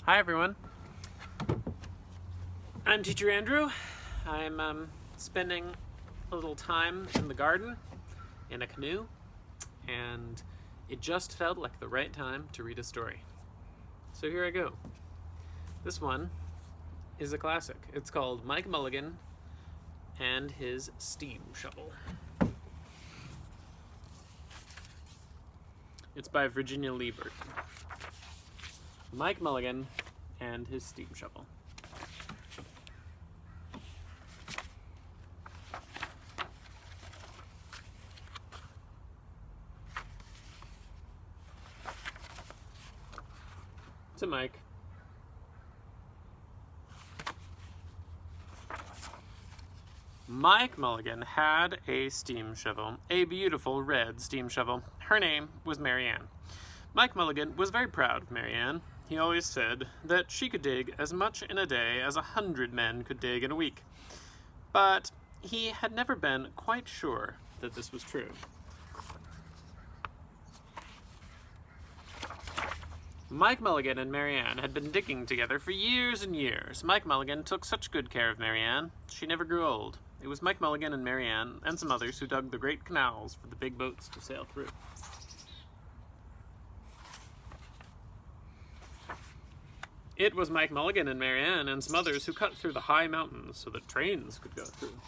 Hi everyone, I'm Teacher Andrew. I'm spending a little time in the garden in a canoe, and it just felt like the right time to read a story. So here I go. This one is a classic. It's called Mike Mulligan and His Steam Shovel. It's by Virginia Lee Burton. Mike Mulligan and His Steam Shovel. To Mike. Mike Mulligan had a steam shovel, a beautiful red steam shovel. Her name was Mary Ann. Mike Mulligan was very proud of Mary Ann. He always said that she could dig as much in a day as 100 men could dig in a week. But he had never been quite sure that this was true. Mike Mulligan and Mary Ann had been digging together for years and years. Mike Mulligan took such good care of Mary Ann, she never grew old. It was Mike Mulligan and Mary Ann and some others who dug the great canals for the big boats to sail through. It was Mike Mulligan and Mary Ann and some others who cut through the high mountains so that trains could go through.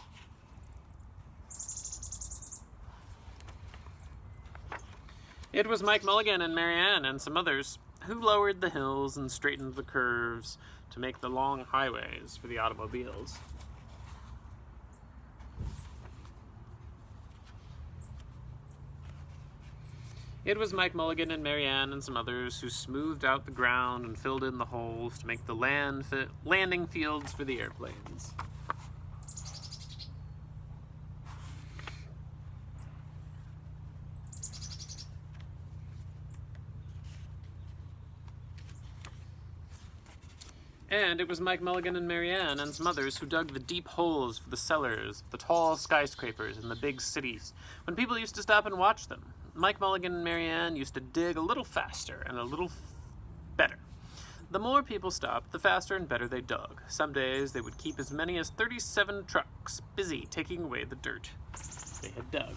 It was Mike Mulligan and Mary Ann and some others who lowered the hills and straightened the curves to make the long highways for the automobiles. It was Mike Mulligan and Mary Ann and some others who smoothed out the ground and filled in the holes to make the landing fields for the airplanes. And it was Mike Mulligan and Mary Ann and some others who dug the deep holes for the cellars, the tall skyscrapers in the big cities, when people used to stop and watch them. Mike Mulligan and Mary Ann used to dig a little faster and a little better. The more people stopped, the faster and better they dug. Some days they would keep as many as 37 trucks busy taking away the dirt they had dug.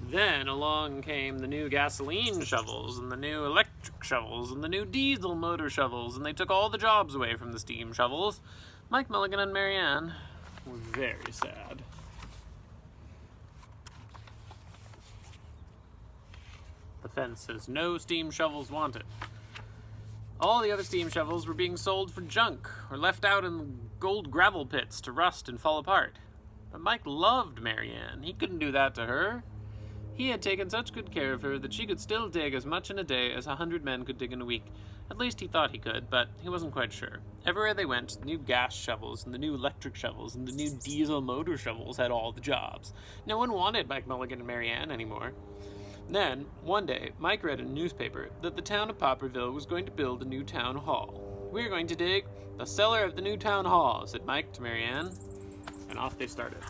Then along came the new gasoline shovels and the new electric shovels and the new diesel motor shovels, and they took all the jobs away from the steam shovels. Mike Mulligan and Mary Ann were very sad. The fence says no steam shovels wanted. All the other steam shovels were being sold for junk or left out in gold gravel pits to rust and fall apart. But Mike loved Mary Ann. He couldn't do that to her. He had taken such good care of her that she could still dig as much in a day as 100 men could dig in a week. At least he thought he could, but he wasn't quite sure. Everywhere they went, the new gas shovels and the new electric shovels and the new diesel motor shovels had all the jobs. No one wanted Mike Mulligan and Mary Ann anymore. Then, one day, Mike read in a newspaper that the town of Popperville was going to build a new town hall. "We're going to dig the cellar of the new town hall," said Mike to Mary Ann, and off they started.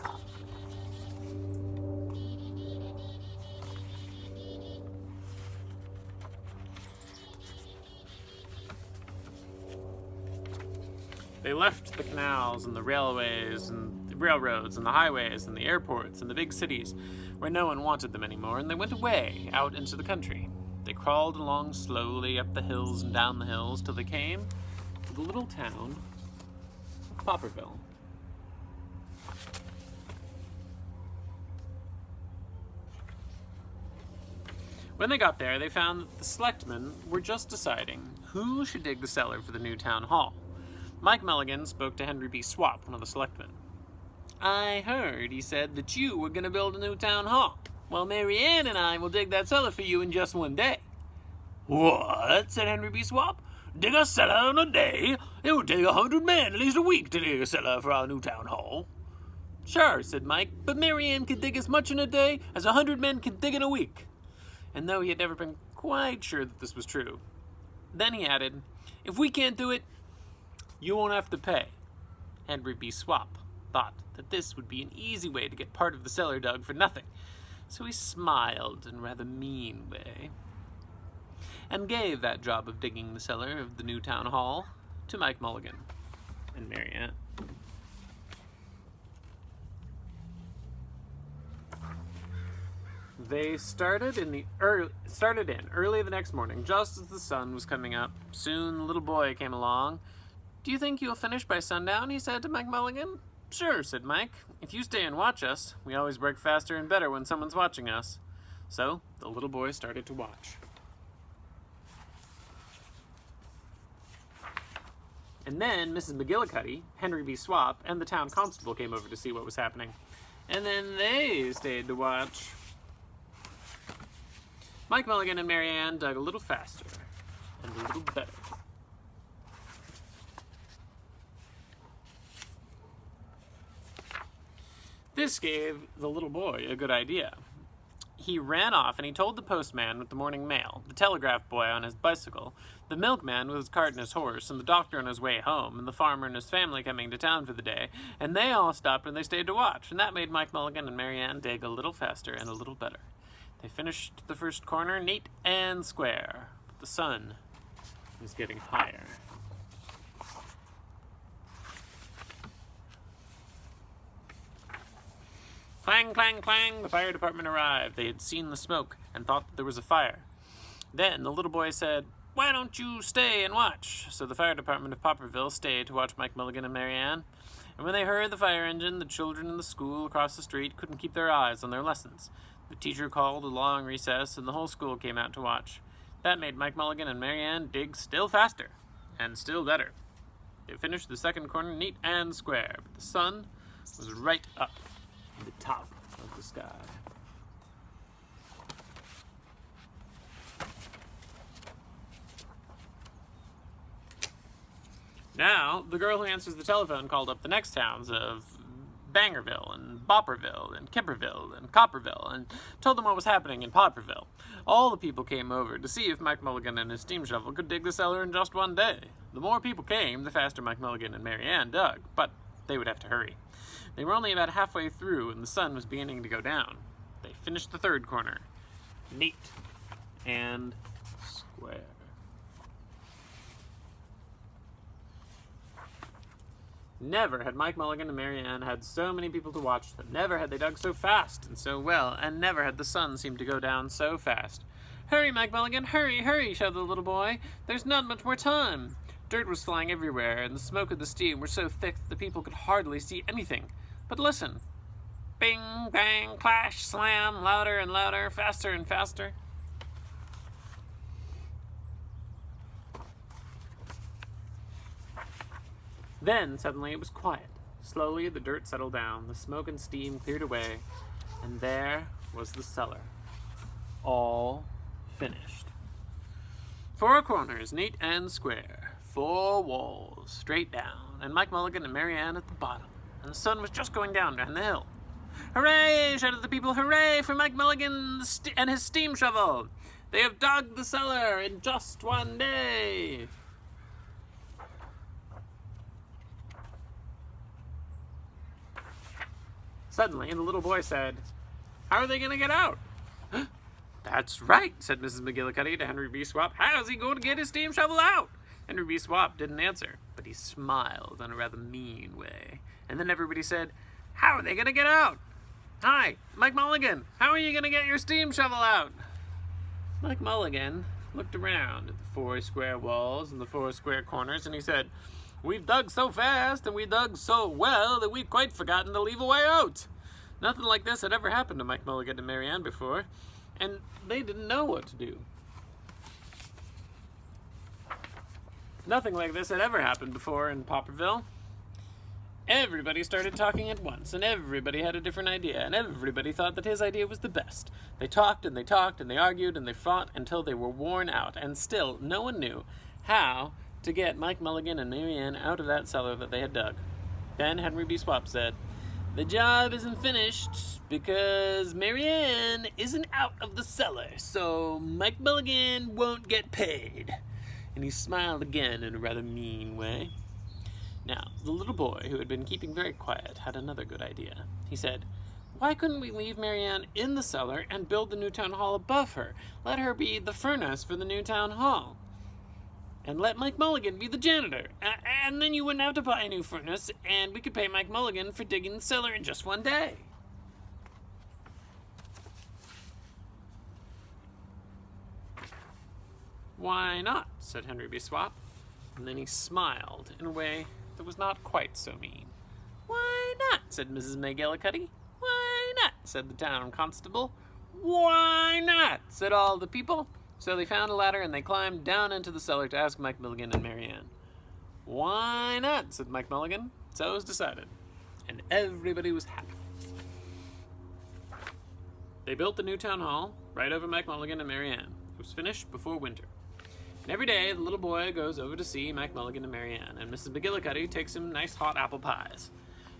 They left the canals and the railways and the railroads and the highways and the airports and the big cities where no one wanted them anymore, and they went away out into the country. They crawled along slowly up the hills and down the hills till they came to the little town of Popperville. When they got there, they found that the selectmen were just deciding who should dig the cellar for the new town hall. Mike Mulligan spoke to Henry B. Swap, one of the selectmen. "I heard," he said, "that you were going to build a new town hall. Well, Mary Ann and I will dig that cellar for you in just one day." "What?" said Henry B. Swap. "Dig a cellar in a day? It would take 100 men at least a week to dig a cellar for our new town hall." "Sure," said Mike, "but Mary Ann could dig as much in a day as 100 men could dig in a week." And though he had never been quite sure that this was true, then he added, "If we can't do it, you won't have to pay." Henry B. Swap thought that this would be an easy way to get part of the cellar dug for nothing, so he smiled in a rather mean way and gave that job of digging the cellar of the new town hall to Mike Mulligan and Mary Ann. They started early the next morning, just as the sun was coming up. Soon the little boy came along. "Do you think you'll finish by sundown?" he said to Mike Mulligan. "Sure," said Mike. "If you stay and watch us. We always work faster and better when someone's watching us." So the little boy started to watch. And then Mrs. McGillicuddy, Henry B. Swap, and the town constable came over to see what was happening. And then they stayed to watch. Mike Mulligan and Mary Ann dug a little faster and a little better. This gave the little boy a good idea. He ran off and he told the postman with the morning mail, the telegraph boy on his bicycle, the milkman with his cart and his horse, and the doctor on his way home, and the farmer and his family coming to town for the day, and they all stopped and they stayed to watch, and that made Mike Mulligan and Mary Ann dig a little faster and a little better. They finished the first corner neat and square, but the sun was getting higher. Clang, clang, clang, the fire department arrived. They had seen the smoke and thought that there was a fire. Then the little boy said, "Why don't you stay and watch?" So the fire department of Popperville stayed to watch Mike Mulligan and Mary Ann. And when they heard the fire engine, the children in the school across the street couldn't keep their eyes on their lessons. The teacher called a long recess, and the whole school came out to watch. That made Mike Mulligan and Mary Ann dig still faster and still better. They finished the second corner neat and square, but the sun was right up at the top of the sky. Now, the girl who answers the telephone called up the next towns of Bangerville and Bopperville and Kipperville and Copperville and told them what was happening in Popperville. All the people came over to see if Mike Mulligan and his steam shovel could dig the cellar in just one day. The more people came, the faster Mike Mulligan and Mary Ann dug, but they would have to hurry. They were only about halfway through and the sun was beginning to go down. They finished the third corner, neat and square. Never had Mike Mulligan and Mary Ann had so many people to watch them. Never had they dug so fast and so well, and never had the sun seemed to go down so fast. "Hurry, Mike Mulligan, hurry, hurry," shouted the little boy. "There's not much more time." Dirt was flying everywhere, and the smoke and the steam were so thick that the people could hardly see anything. But listen. Bing, bang, clash, slam, louder and louder, faster and faster. Then, suddenly, it was quiet. Slowly, the dirt settled down, the smoke and steam cleared away, and there was the cellar. All finished. 4 corners, neat and square. 4 walls, straight down, and Mike Mulligan and Mary Ann at the bottom, and the sun was just going down behind the hill. "Hooray!" shouted the people. "Hooray for Mike Mulligan and his steam shovel! They have dug the cellar in just one day!" Suddenly, the little boy said, "How are they going to get out?" "That's right," said Mrs. McGillicuddy to Henry B. Swap. "How's he going to get his steam shovel out?" Henry B. Swap didn't answer, but he smiled in a rather mean way. And then everybody said, "How are they going to get out?" "Hi, Mike Mulligan, how are you going to get your steam shovel out?" Mike Mulligan looked around at the 4 square walls and the 4 square corners, and he said, "We've dug so fast and we dug so well that we'd quite forgotten to leave a way out." Nothing like this had ever happened to Mike Mulligan and Mary Ann before, and they didn't know what to do. Nothing like this had ever happened before in Popperville. Everybody started talking at once, and everybody had a different idea, and everybody thought that his idea was the best. They talked, and they talked, and they argued, and they fought until they were worn out, and still no one knew how to get Mike Mulligan and Mary Ann out of that cellar that they had dug. Then Henry B. Swap said, "The job isn't finished because Mary Ann isn't out of the cellar, so Mike Mulligan won't get paid." And he smiled again in a rather mean way. Now, the little boy, who had been keeping very quiet, had another good idea. He said, "Why couldn't we leave Marianne in the cellar and build the new town hall above her? Let her be the furnace for the new town hall. And let Mike Mulligan be the janitor. And then you wouldn't have to buy a new furnace, and we could pay Mike Mulligan for digging the cellar in just one day." "Why not?" said Henry B. Swap. And then he smiled in a way that was not quite so mean. "Why not?" said Mrs. McGillicuddy. "Why not?" said the town constable. "Why not?" said all the people. So they found a ladder and they climbed down into the cellar to ask Mike Mulligan and Marianne. "Why not?" said Mike Mulligan. So it was decided. And everybody was happy. They built the new town hall right over Mike Mulligan and Marianne. It was finished before winter. And every day, the little boy goes over to see Mike Mulligan and Marianne, and Mrs. McGillicuddy takes him nice hot apple pies.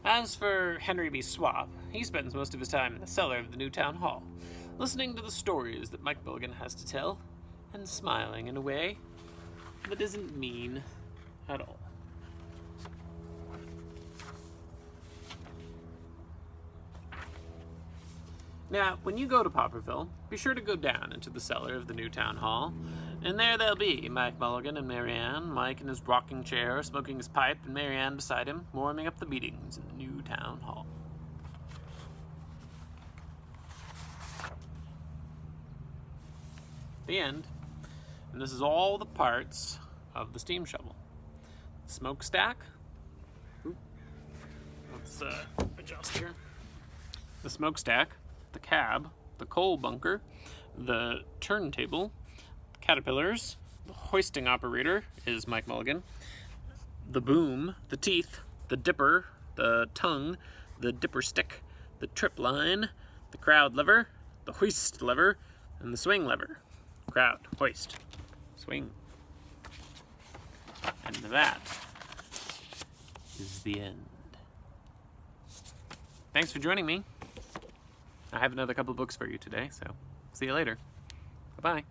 As for Henry B. Swap, he spends most of his time in the cellar of the new town hall, listening to the stories that Mike Mulligan has to tell, and smiling in a way that isn't mean at all. Now, when you go to Popperville, be sure to go down into the cellar of the new town hall, and there they'll be, Mike Mulligan and Marianne, Mike in his rocking chair, smoking his pipe, and Marianne beside him, warming up the meetings in the new town hall. The end. And this is all the parts of the steam shovel. Smokestack. Let's adjust here. The smokestack, the cab, the coal bunker, the turntable, caterpillars, the hoisting operator is Mike Mulligan, the boom, the teeth, the dipper, the tongue, the dipper stick, the trip line, the crowd lever, the hoist lever, and the swing lever. Crowd, hoist, swing. And that is the end. Thanks for joining me. I have another couple books for you today, so see you later. Bye-bye.